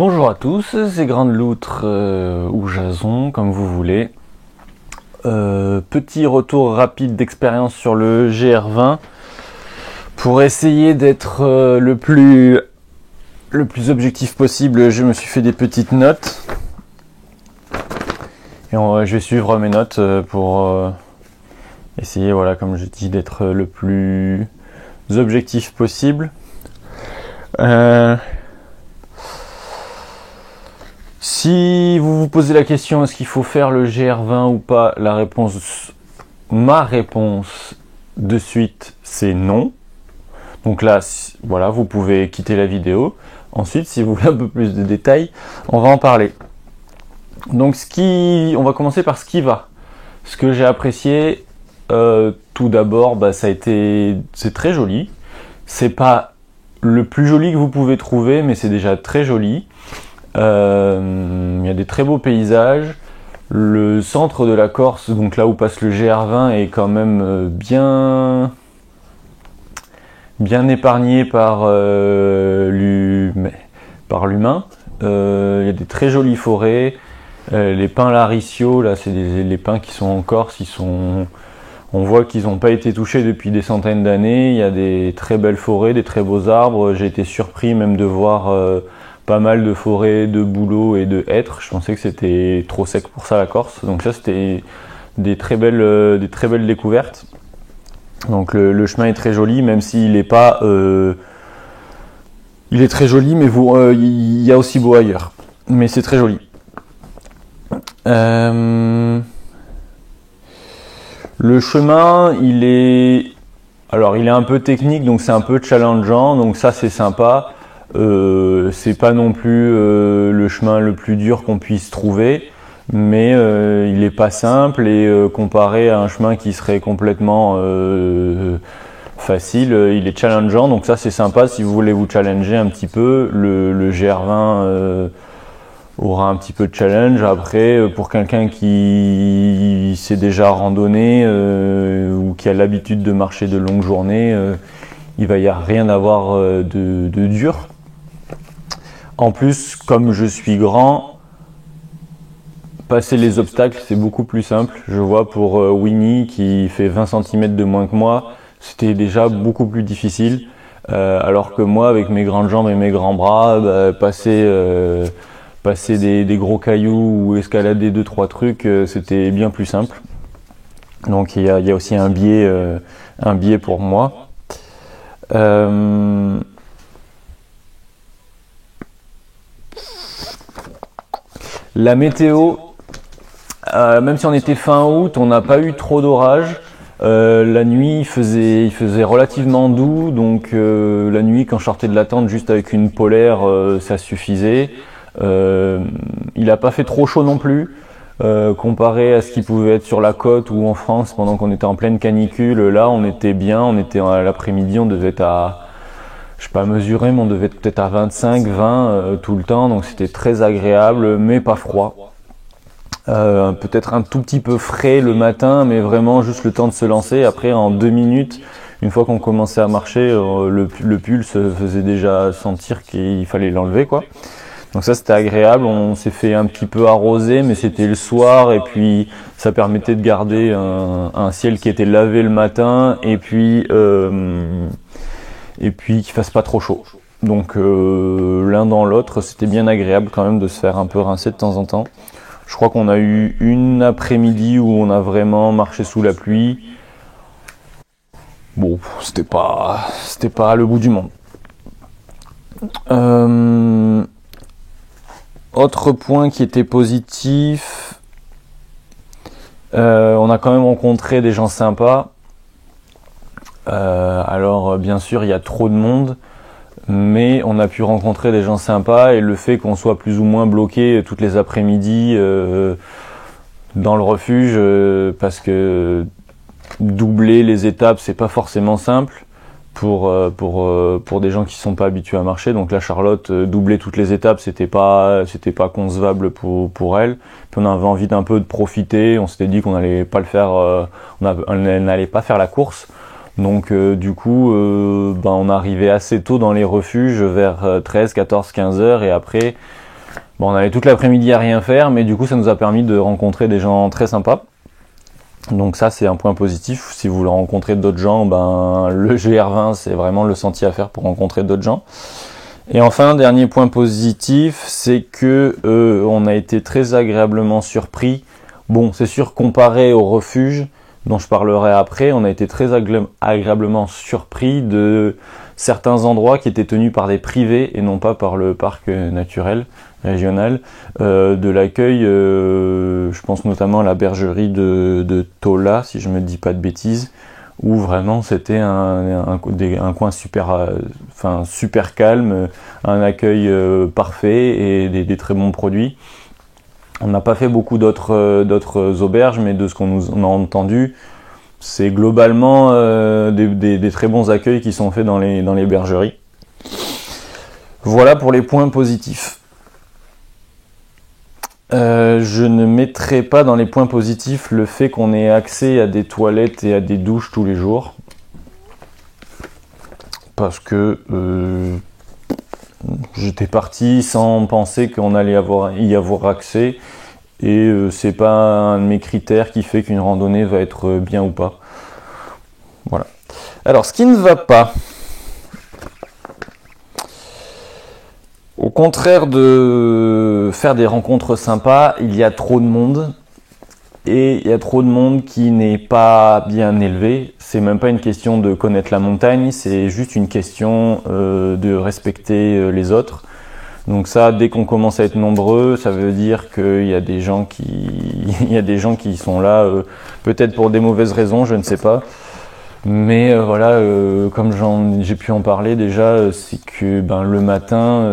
Bonjour à tous, c'est Grande Loutre ou Jason, comme vous voulez. Petit retour rapide d'expérience sur le GR20 pour essayer d'être le plus objectif possible. Je me suis fait des petites notes et je vais suivre mes notes pour essayer, voilà, comme je dis, d'être le plus objectif possible. Si vous vous posez la question est-ce qu'il faut faire le GR20 ou pas, ma réponse de suite c'est non. Donc là, voilà, vous pouvez quitter la vidéo. Ensuite, si vous voulez un peu plus de détails, on va en parler. Donc on va commencer par ce qui va. Ce que j'ai apprécié, tout d'abord, c'est très joli. C'est pas le plus joli que vous pouvez trouver, mais c'est déjà très joli. Il y a des très beaux paysages. Le centre de la Corse, donc là où passe le GR20, est quand même bien épargné par l'humain. Il y a des très jolies forêts. Les pins Laricio, là, c'est les pins qui sont en Corse. On voit qu'ils n'ont pas été touchés depuis des centaines d'années. Il y a des très belles forêts, des très beaux arbres. J'ai été surpris même de voir pas mal de forêts, de bouleaux et de hêtres. Je pensais que c'était trop sec pour ça la Corse. Donc ça, c'était des très belles découvertes. Donc le chemin est très joli, même s'il n'est pas... il est très joli, mais il y a aussi beau ailleurs. Mais c'est très joli. Le chemin, il est un peu technique, donc c'est un peu challengeant, donc ça c'est sympa. C'est pas non plus le chemin le plus dur qu'on puisse trouver, mais il est pas simple et comparé à un chemin qui serait complètement facile, il est challengeant, donc ça c'est sympa si vous voulez vous challenger un petit peu. Le GR20 aura un petit peu de challenge. Après, pour quelqu'un qui s'est déjà randonné ou qui a l'habitude de marcher de longues journées, il va y avoir rien à voir de dur. En plus, comme je suis grand, passer les obstacles, c'est beaucoup plus simple. Je vois pour Winnie, qui fait 20 cm de moins que moi, c'était déjà beaucoup plus difficile. Alors que moi, avec mes grandes jambes et mes grands bras, passer des gros cailloux ou escalader 2-3 trucs, c'était bien plus simple. Donc il y a aussi un biais pour moi. La météo, même si on était fin août, on n'a pas eu trop d'orage. La nuit, il faisait relativement doux, donc la nuit, quand je sortais de la tente juste avec une polaire, ça suffisait. Il n'a pas fait trop chaud non plus, comparé à ce qui pouvait être sur la côte ou en France pendant qu'on était en pleine canicule. Là, on était bien, à l'après-midi, on devait être à... Je sais pas mesurer, mais on devait être peut-être à 25, 20 tout le temps, donc c'était très agréable, mais pas froid. Peut-être un tout petit peu frais le matin, mais vraiment juste le temps de se lancer. Après, en 2 minutes, une fois qu'on commençait à marcher, le pull se faisait déjà sentir qu'il fallait l'enlever, quoi. Donc ça, c'était agréable. On s'est fait un petit peu arroser, mais c'était le soir, et puis ça permettait de garder un ciel qui était lavé le matin, et puis qu'il fasse pas trop chaud. Donc l'un dans l'autre, c'était bien agréable quand même de se faire un peu rincer de temps en temps. Je crois qu'on a eu une après-midi où on a vraiment marché sous la pluie. Bon, c'était pas le bout du monde. Autre point qui était positif, on a quand même rencontré des gens sympas. Alors bien sûr il y a trop de monde, mais on a pu rencontrer des gens sympas, et le fait qu'on soit plus ou moins bloqué toutes les après-midi dans le refuge, parce que doubler les étapes c'est pas forcément simple pour des gens qui sont pas habitués à marcher. Donc là, Charlotte, doubler toutes les étapes, c'était pas concevable pour elle. Puis on avait envie d'un peu de profiter. On s'était dit qu'on n'allait pas le faire, on n'allait pas faire la course. Donc du coup, on arrivait assez tôt dans les refuges, vers 13, 14, 15 heures, et après Bon, on avait toute l'après-midi à rien faire, mais du coup ça nous a permis de rencontrer des gens très sympas. Donc ça c'est un point positif. Si vous voulez rencontrer d'autres gens, ben le GR20 c'est vraiment le sentier à faire pour rencontrer d'autres gens. Et enfin, dernier point positif, c'est que on a été très agréablement surpris. Bon, c'est sûr, comparé au refuge, dont je parlerai après, on a été très agréablement surpris de certains endroits qui étaient tenus par des privés et non pas par le parc naturel régional, de l'accueil, je pense notamment à la bergerie de Tola, si je me dis pas de bêtises, où vraiment c'était un coin super calme, un accueil parfait et des très bons produits. On n'a pas fait beaucoup d'autres auberges, mais de ce qu'on nous a entendu, c'est globalement des très bons accueils qui sont faits dans les bergeries. Voilà pour les points positifs. Je ne mettrai pas dans les points positifs le fait qu'on ait accès à des toilettes et à des douches tous les jours. Parce que j'étais parti sans penser qu'on allait y avoir accès. Et c'est pas un de mes critères qui fait qu'une randonnée va être bien ou pas. Voilà. Alors, ce qui ne va pas, au contraire de faire des rencontres sympas, il y a trop de monde. Et il y a trop de monde qui n'est pas bien élevé. C'est même pas une question de connaître la montagne, c'est juste une question de respecter les autres. Donc ça, dès qu'on commence à être nombreux, ça veut dire qu'il y a des gens qui sont là, peut-être pour des mauvaises raisons, je ne sais pas. Mais voilà, comme j'ai pu en parler déjà, c'est que le matin,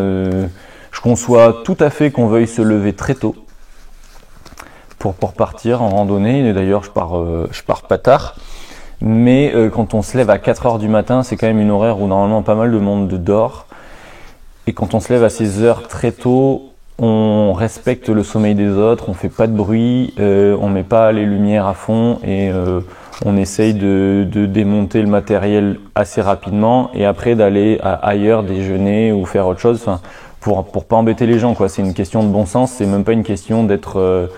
je conçois tout à fait qu'on veuille se lever très tôt pour partir en randonnée. Et d'ailleurs, je pars pas tard. Mais quand on se lève à 4 heures du matin, c'est quand même une horaire où normalement pas mal de monde dort. Et quand on se lève à ces heures très tôt, on respecte le sommeil des autres, on fait pas de bruit, on met pas les lumières à fond et on essaye de démonter le matériel assez rapidement et après d'aller ailleurs déjeuner ou faire autre chose, enfin, pour pas embêter les gens, quoi. C'est une question de bon sens, c'est même pas une question d'être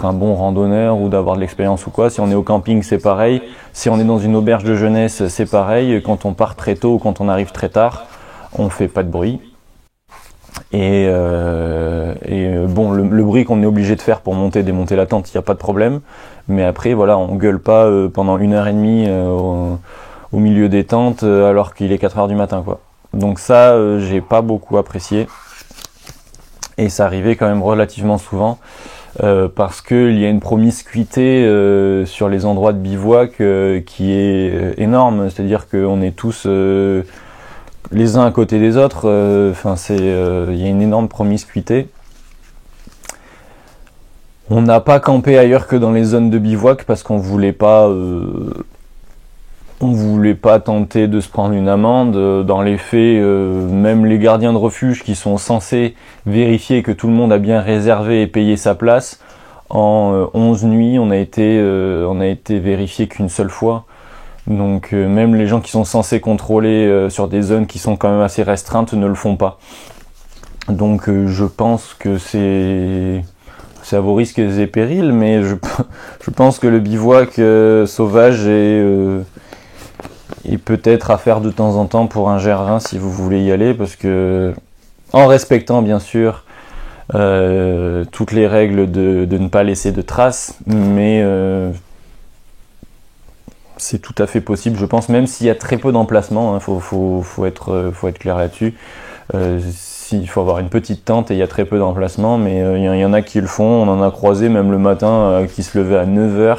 un bon randonneur ou d'avoir de l'expérience ou quoi. Si on est au camping, c'est pareil. Si on est dans une auberge de jeunesse, c'est pareil. Quand on part très tôt ou quand on arrive très tard, on fait pas de bruit. Et bon, le bruit qu'on est obligé de faire pour monter, démonter la tente, il n'y a pas de problème. Mais après, voilà, on gueule pas pendant 1h30 au milieu des tentes alors qu'il est 4 heures du matin, quoi. Donc ça, j'ai pas beaucoup apprécié. Et ça arrivait quand même relativement souvent parce qu'il y a une promiscuité sur les endroits de bivouac qui est énorme. C'est-à-dire qu'on est tous les uns à côté des autres, il y a une énorme promiscuité. On n'a pas campé ailleurs que dans les zones de bivouac parce qu'on voulait pas tenter de se prendre une amende. Dans les faits, même les gardiens de refuge qui sont censés vérifier que tout le monde a bien réservé et payé sa place, en 11 nuits, on a été vérifié qu'une seule fois. Donc même les gens qui sont censés contrôler sur des zones qui sont quand même assez restreintes ne le font pas. Donc je pense que c'est à vos risques et périls, mais je pense que le bivouac sauvage est peut-être à faire de temps en temps pour un GR20 si vous voulez y aller, parce que en respectant bien sûr toutes les règles de ne pas laisser de traces, mais c'est tout à fait possible, je pense, même s'il y a très peu d'emplacements, hein, faut être clair là-dessus. Il faut avoir une petite tente et il y a très peu d'emplacements, mais il y en a qui le font. On en a croisé même le matin qui se levaient à 9h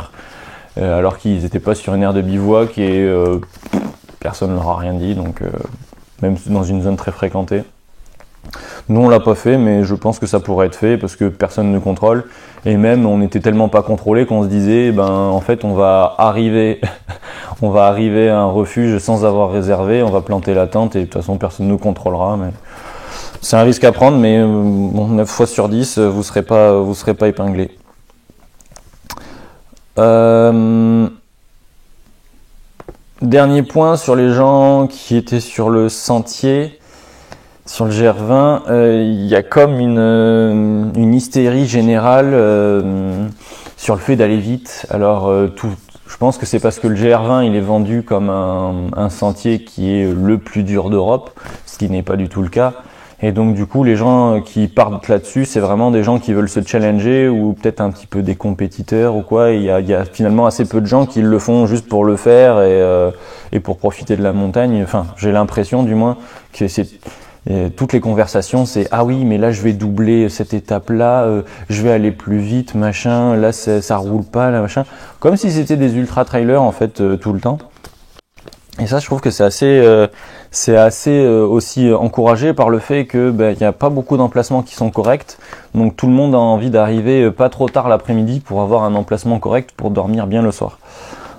alors qu'ils n'étaient pas sur une aire de bivouac et personne ne leur a rien dit, donc même dans une zone très fréquentée. Nous on l'a pas fait, mais je pense que ça pourrait être fait parce que personne ne contrôle et même on était tellement pas contrôlé qu'on se disait en fait on va arriver à un refuge sans avoir réservé, on va planter la tente et de toute façon personne ne nous contrôlera. Mais c'est un risque à prendre, mais 9 fois sur 10 vous serez pas épinglé. Dernier point sur les gens qui étaient sur le sentier. Sur le GR20, il y a comme une hystérie générale sur le fait d'aller vite. Alors, je pense que c'est parce que le GR20 il est vendu comme un sentier qui est le plus dur d'Europe, ce qui n'est pas du tout le cas. Et donc du coup, les gens qui partent là-dessus, c'est vraiment des gens qui veulent se challenger ou peut-être un petit peu des compétiteurs ou quoi. Il y a finalement assez peu de gens qui le font juste pour le faire et pour profiter de la montagne. Enfin, j'ai l'impression du moins que toutes les conversations, c'est ah oui, mais là je vais doubler cette étape-là, je vais aller plus vite, machin. Là ça roule pas, là machin. Comme si c'était des ultra trailers en fait tout le temps. Et ça, je trouve que c'est assez aussi encouragé par le fait que il y a pas beaucoup d'emplacements qui sont corrects. Donc tout le monde a envie d'arriver pas trop tard l'après-midi pour avoir un emplacement correct pour dormir bien le soir.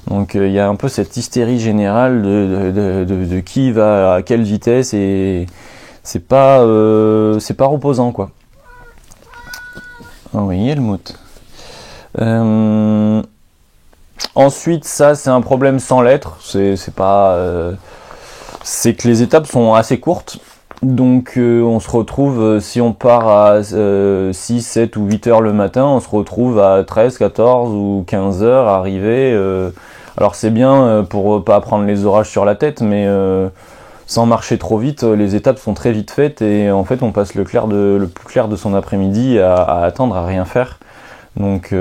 Donc il y a un peu cette hystérie générale de qui va à quelle vitesse et c'est pas reposant quoi. Ah oui, Helmut. Ensuite, ça c'est un problème sans lettres. C'est que les étapes sont assez courtes. Donc on se retrouve, si on part à 6, 7 ou 8 heures le matin, on se retrouve à 13, 14 ou 15 heures à arriver. Alors c'est bien pour pas prendre les orages sur la tête, mais sans marcher trop vite, les étapes sont très vite faites et en fait on passe le plus clair de son après-midi à attendre, à rien faire. Donc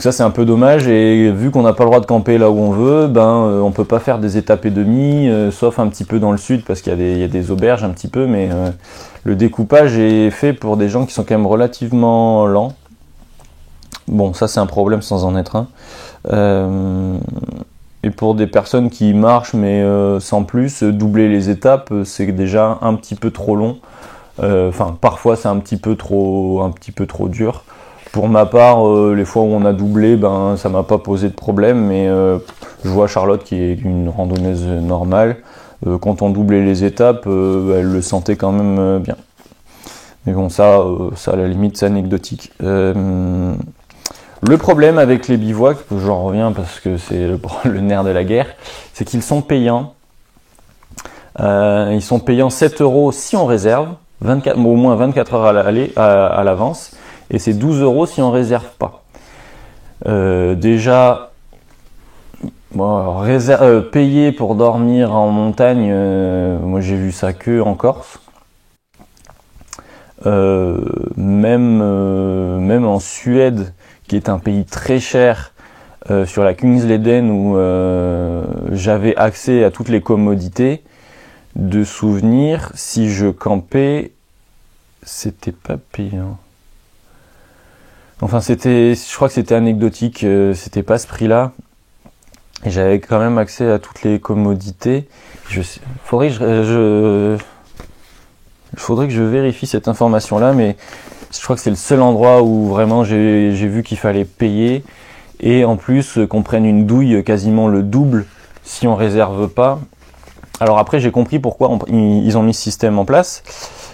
ça c'est un peu dommage et vu qu'on n'a pas le droit de camper là où on veut, on peut pas faire des étapes et demie, sauf un petit peu dans le sud parce qu'il y a des auberges un petit peu, mais le découpage est fait pour des gens qui sont quand même relativement lents. Bon, ça c'est un problème sans en être un. Et pour des personnes qui marchent mais sans plus, doubler les étapes c'est déjà un petit peu trop long. Enfin, parfois c'est un petit peu trop dur. Pour ma part, les fois où on a doublé, ça m'a pas posé de problème, mais je vois Charlotte qui est une randonneuse normale. Quand on doublait les étapes, elle le sentait quand même bien. Mais bon, ça à la limite, c'est anecdotique. Le problème avec les bivouacs, j'en reviens parce que c'est le nerf de la guerre, c'est qu'ils sont payants. Ils sont payants 7 € si on réserve, au moins 24 heures à l'avance, et c'est 12 € si on réserve pas. Déjà, payer pour dormir en montagne, moi j'ai vu ça que en Corse. Même en Suède, qui est un pays très cher, sur la Kungsleden où j'avais accès à toutes les commodités, de souvenirs, si je campais, c'était pas payant. Enfin, je crois que c'était anecdotique, c'était pas ce prix-là. Et j'avais quand même accès à toutes les commodités. Faudrait que je vérifie cette information-là, mais je crois que c'est le seul endroit où vraiment j'ai vu qu'il fallait payer. Et en plus, qu'on prenne une douille quasiment le double si on réserve pas. Alors après, j'ai compris pourquoi ils ont mis ce système en place.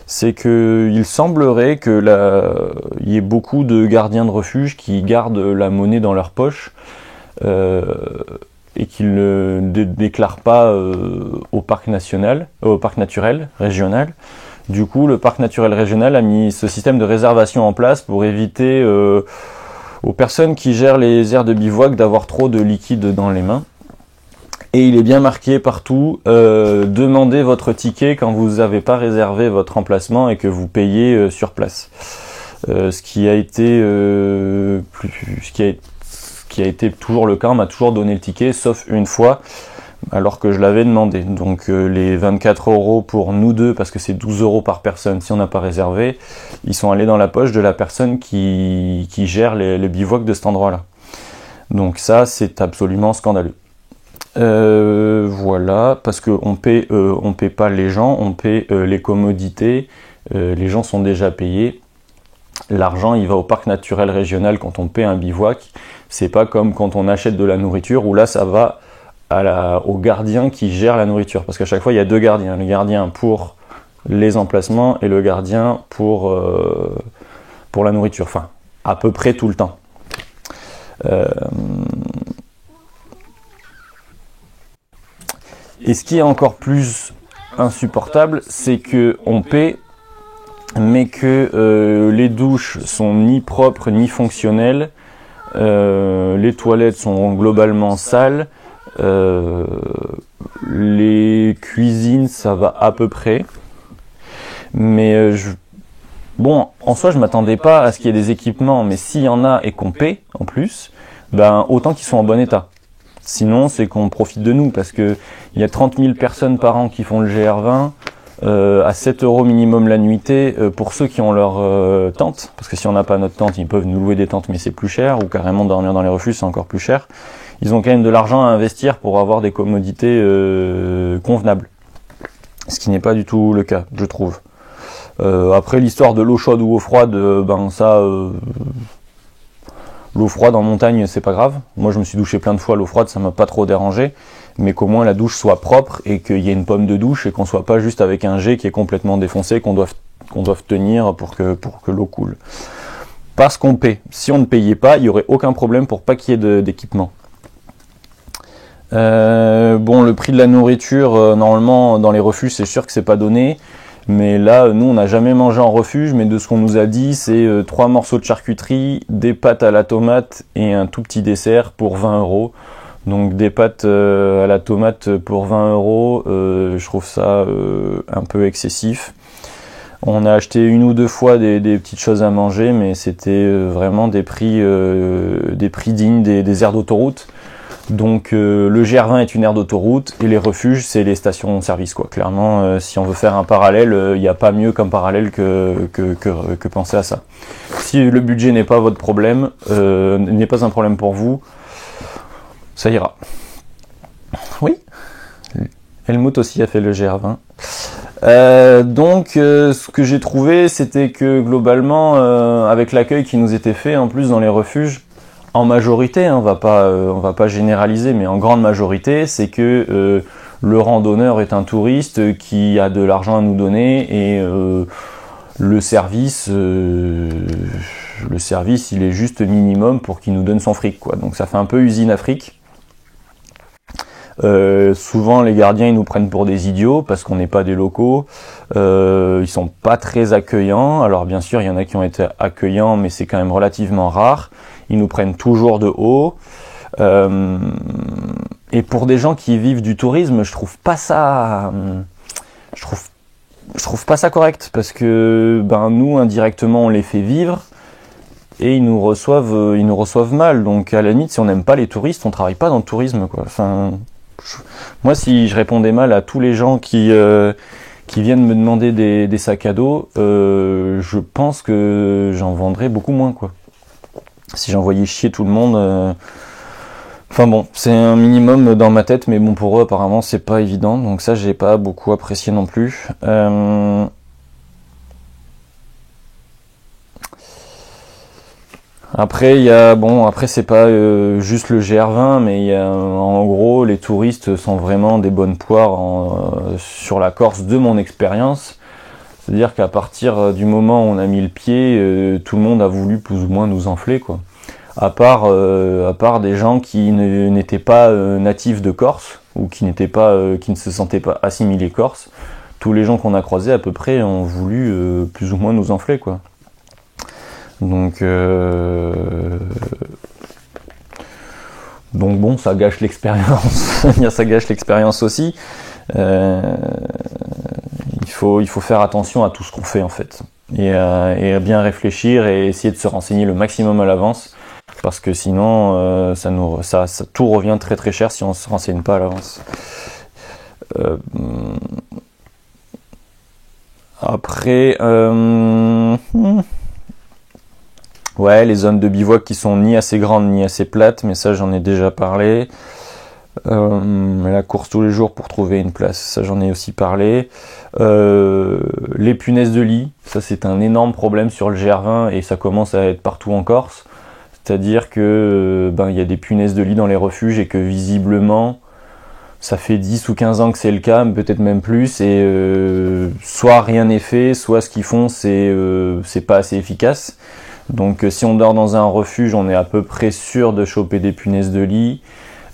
C'est que il semblerait que il y ait beaucoup de gardiens de refuge qui gardent la monnaie dans leur poche et qu'ils ne déclarent pas au parc naturel régional. Du coup, le parc naturel régional a mis ce système de réservation en place pour éviter aux personnes qui gèrent les aires de bivouac d'avoir trop de liquide dans les mains. Et il est bien marqué partout, demandez votre ticket quand vous n'avez pas réservé votre emplacement et que vous payez sur place. Ce qui a été toujours le cas, on m'a toujours donné le ticket, sauf une fois, alors que je l'avais demandé. Donc les 24 € pour nous deux, parce que c'est 12 € par personne si on n'a pas réservé, ils sont allés dans la poche de la personne qui gère les bivouacs de cet endroit-là. Donc ça, c'est absolument scandaleux. Voilà, parce que on paie pas les gens, on paie les commodités, les gens sont déjà payés. L'argent, il va au parc naturel régional quand on paie un bivouac. C'est pas comme quand on achète de la nourriture où là, ça va au gardien qui gère la nourriture. Parce qu'à chaque fois, il y a deux gardiens. Le gardien pour les emplacements et le gardien pour la nourriture. Enfin, à peu près tout le temps. Et ce qui est encore plus insupportable, c'est que on paie, mais que les douches sont ni propres ni fonctionnelles, les toilettes sont globalement sales, les cuisines ça va à peu près, mais bon, en soi je m'attendais pas à ce qu'il y ait des équipements, mais s'il y en a et qu'on paie en plus, ben autant qu'ils sont en bon état. Sinon c'est qu'on profite de nous, parce que il y a 30 000 personnes par an qui font le GR20, à 7 € minimum la nuitée, pour ceux qui ont leur tente, parce que si on n'a pas notre tente, ils peuvent nous louer des tentes mais c'est plus cher, ou carrément dormir dans les refuges c'est encore plus cher. Ils ont quand même de l'argent à investir pour avoir des commodités convenables, ce qui n'est pas du tout le cas, je trouve. Après l'histoire de l'eau chaude ou eau froide, ben ça, l'eau froide en montagne c'est pas grave. Moi je me suis douché plein de fois, l'eau froide ça m'a pas trop dérangé, mais qu'au moins la douche soit propre et qu'il y ait une pomme de douche et qu'on soit pas juste avec un jet qui est complètement défoncé, qu'on doive tenir pour que l'eau coule. Parce qu'on paie. Si on ne payait pas, il y aurait aucun problème pour pas qu'il y ait d'équipement. Bon, le prix de la nourriture, normalement dans les refuges c'est sûr que c'est pas donné, mais là nous on n'a jamais mangé en refuge, mais de ce qu'on nous a dit c'est 3 morceaux de charcuterie, des pâtes à la tomate et un tout petit dessert pour 20 €. Donc des pâtes à la tomate pour 20 €, je trouve ça un peu excessif. On a acheté une ou deux fois des petites choses à manger, mais c'était vraiment des prix dignes des aires d'autoroute. Donc le GR20 est une aire d'autoroute et les refuges c'est les stations-service quoi. Clairement, si on veut faire un parallèle, il n'y a pas mieux comme parallèle que penser à ça. Si le budget n'est pas votre problème, n'est pas un problème pour vous, ça ira. Oui, Helmut aussi a fait le GR20. Donc ce que j'ai trouvé, c'était que globalement, avec l'accueil qui nous était fait en plus dans les refuges, en majorité, on va pas généraliser, mais en grande majorité, c'est que le randonneur est un touriste qui a de l'argent à nous donner et le service il est juste minimum pour qu'il nous donne son fric quoi. Donc ça fait un peu usine à fric. Souvent les gardiens ils nous prennent pour des idiots parce qu'on n'est pas des locaux, ils sont pas très accueillants. Alors bien sûr il y en a qui ont été accueillants, mais c'est quand même relativement rare. Ils nous prennent toujours de haut, et pour des gens qui vivent du tourisme, je trouve pas ça correct, parce que ben nous indirectement on les fait vivre et ils nous reçoivent mal. Donc à la limite, si on n'aime pas les touristes, on travaille pas dans le tourisme quoi. Enfin, moi si je répondais mal à tous les gens qui viennent me demander des sacs à dos, je pense que j'en vendrais beaucoup moins quoi. Si j'envoyais chier tout le monde, enfin bon, c'est un minimum dans ma tête, mais bon pour eux apparemment c'est pas évident, donc ça j'ai pas beaucoup apprécié non plus. Après après c'est pas juste le GR20, mais il y a en gros les touristes sont vraiment des bonnes poires sur la Corse de mon expérience. C'est-à-dire qu'à partir du moment où on a mis le pied, tout le monde a voulu plus ou moins nous enfler quoi. À part des gens qui n'étaient pas natifs de Corse ou qui ne se sentaient pas assimilés Corse, tous les gens qu'on a croisés à peu près ont voulu plus ou moins nous enfler quoi. Donc bon, ça gâche l'expérience. Ça gâche l'expérience aussi. Il faut faire attention à tout ce qu'on fait en fait, et bien réfléchir et essayer de se renseigner le maximum à l'avance, parce que sinon ça tout revient très très cher si on se renseigne pas à l'avance. Après ouais, les zones de bivouac qui sont ni assez grandes ni assez plates, mais ça j'en ai déjà parlé. La course tous les jours pour trouver une place, ça j'en ai aussi parlé. Les punaises de lit, ça c'est un énorme problème sur le GR20 et ça commence à être partout en Corse. C'est-à-dire que il y a des punaises de lit dans les refuges et que visiblement ça fait 10 ou 15 ans que c'est le cas, peut-être même plus, et soit rien n'est fait, soit ce qu'ils font c'est pas assez efficace. Donc si on dort dans un refuge, on est à peu près sûr de choper des punaises de lit.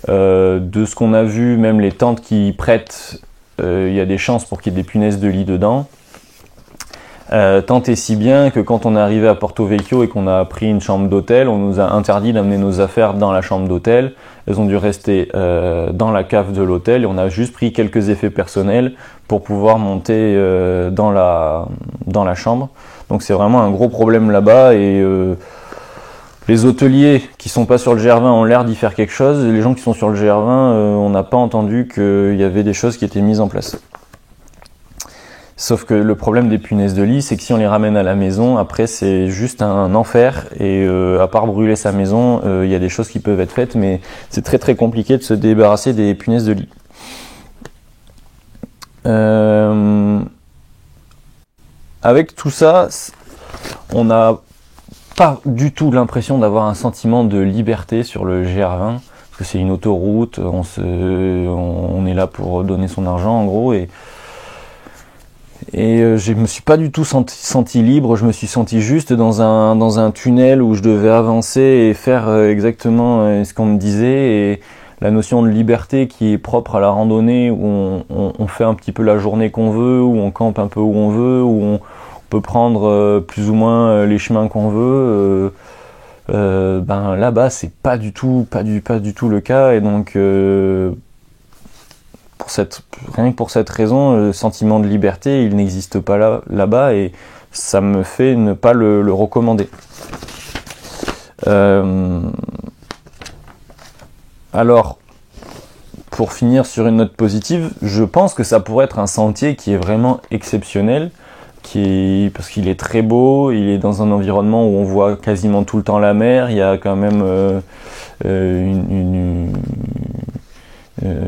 De ce qu'on a vu, même les tentes qui prêtent il y a des chances pour qu'il y ait des punaises de lit dedans. Tant et si bien que quand on est arrivé à Porto Vecchio et qu'on a pris une chambre d'hôtel, on nous a interdit d'amener nos affaires dans la chambre d'hôtel. Elles ont dû rester dans la cave de l'hôtel et on a juste pris quelques effets personnels pour pouvoir monter dans la chambre. Donc c'est vraiment un gros problème là-bas et les hôteliers qui sont pas sur le GR20 ont l'air d'y faire quelque chose. Et les gens qui sont sur le GR20, on n'a pas entendu qu'il y avait des choses qui étaient mises en place. Sauf que le problème des punaises de lit, c'est que si on les ramène à la maison, après c'est juste un enfer et à part brûler sa maison, il y a des choses qui peuvent être faites, mais c'est très très compliqué de se débarrasser des punaises de lit. Avec tout ça, on n'a pas du tout l'impression d'avoir un sentiment de liberté sur le GR20, parce que c'est une autoroute, on est là pour donner son argent en gros, et je me suis pas du tout senti libre, je me suis senti juste dans un tunnel où je devais avancer et faire exactement ce qu'on me disait, et la notion de liberté qui est propre à la randonnée, où on fait un petit peu la journée qu'on veut, où on campe un peu où on veut, où on peut prendre plus ou moins les chemins qu'on veut, ben là-bas c'est pas du tout le cas, et donc rien que pour cette raison, le sentiment de liberté, il n'existe pas là-bas, et ça me fait ne pas le recommander. Alors, pour finir sur une note positive, je pense que ça pourrait être un sentier qui est vraiment exceptionnel, parce qu'il est très beau, il est dans un environnement où on voit quasiment tout le temps la mer, il y a quand même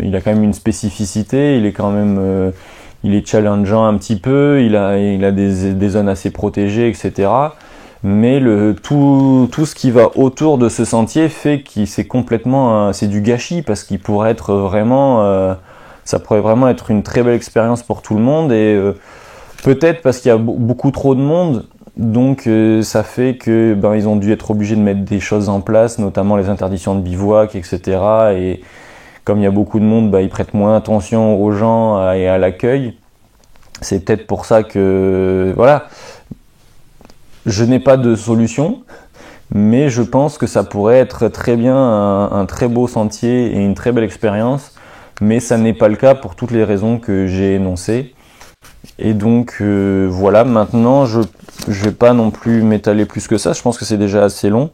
il a quand même une spécificité, il est challengeant un petit peu, il a des zones assez protégées, etc. Mais tout ce qui va autour de ce sentier fait que c'est du gâchis, parce qu'il pourrait être vraiment, ça pourrait vraiment être une très belle expérience pour tout le monde, et peut-être parce qu'il y a beaucoup trop de monde, donc ça fait que ils ont dû être obligés de mettre des choses en place, notamment les interdictions de bivouac, etc. Et comme il y a beaucoup de monde, ils prêtent moins attention aux gens et à l'accueil. C'est peut-être pour ça que, voilà, je n'ai pas de solution, mais je pense que ça pourrait être très bien un très beau sentier et une très belle expérience, mais ça n'est pas le cas pour toutes les raisons que j'ai énoncées. Et donc voilà, maintenant je vais pas non plus m'étaler plus que ça, je pense que c'est déjà assez long.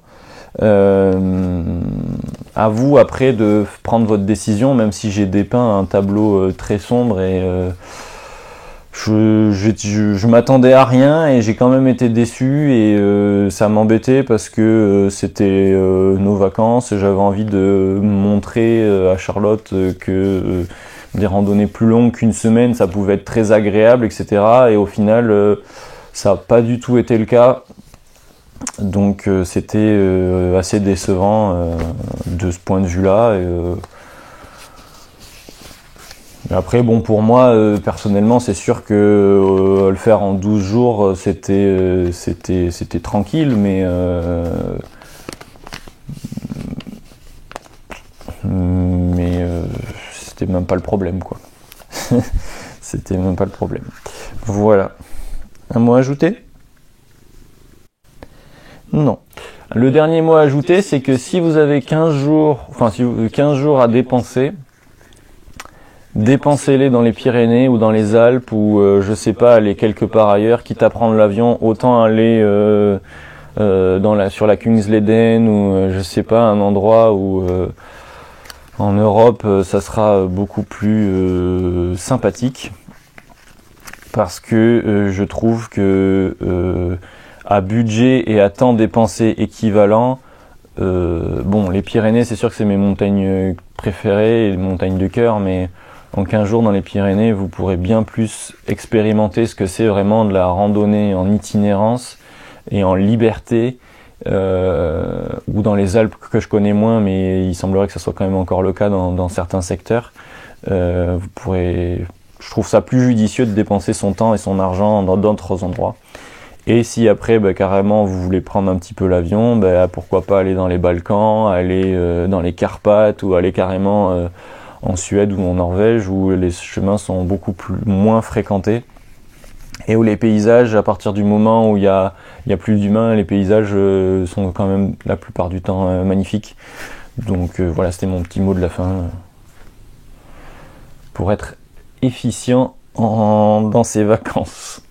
À vous après de prendre votre décision, même si j'ai dépeint un tableau très sombre, et je m'attendais à rien et j'ai quand même été déçu, et ça m'embêtait parce que c'était nos vacances et j'avais envie de montrer à Charlotte que des randonnées plus longues qu'une semaine ça pouvait être très agréable, etc. Et au final ça n'a pas du tout été le cas. Donc c'était assez décevant de ce point de vue-là. Et après, bon, pour moi, personnellement, c'est sûr que le faire en 12 jours, c'était tranquille, mais c'était même pas le problème, quoi. C'était même pas le problème. Voilà. Un mot à ajouter ? Non. Le dernier mot à ajouter, c'est que si vous avez 15 jours à dépenser, dépensez-les dans les Pyrénées ou dans les Alpes, ou je sais pas, aller quelque part ailleurs, quitte à prendre l'avion, autant aller sur la Kungsleden, ou je sais pas, un endroit où en Europe ça sera beaucoup plus sympathique, parce que je trouve que à budget et à temps dépensé équivalent, bon, les Pyrénées, c'est sûr que c'est mes montagnes préférées, les montagnes de cœur, mais en 15 jours dans les Pyrénées, vous pourrez bien plus expérimenter ce que c'est vraiment de la randonnée en itinérance et en liberté, ou dans les Alpes que je connais moins, mais il semblerait que ce soit quand même encore le cas dans certains secteurs. Je trouve ça plus judicieux de dépenser son temps et son argent dans d'autres endroits. Et si après carrément vous voulez prendre un petit peu l'avion, pourquoi pas aller dans les Balkans, aller dans les Carpates, ou aller carrément en Suède ou en Norvège, où les chemins sont moins fréquentés et où les paysages, à partir du moment où il y a plus d'humains, les paysages sont quand même la plupart du temps magnifiques. Donc voilà, c'était mon petit mot de la fin pour être efficient dans ces vacances.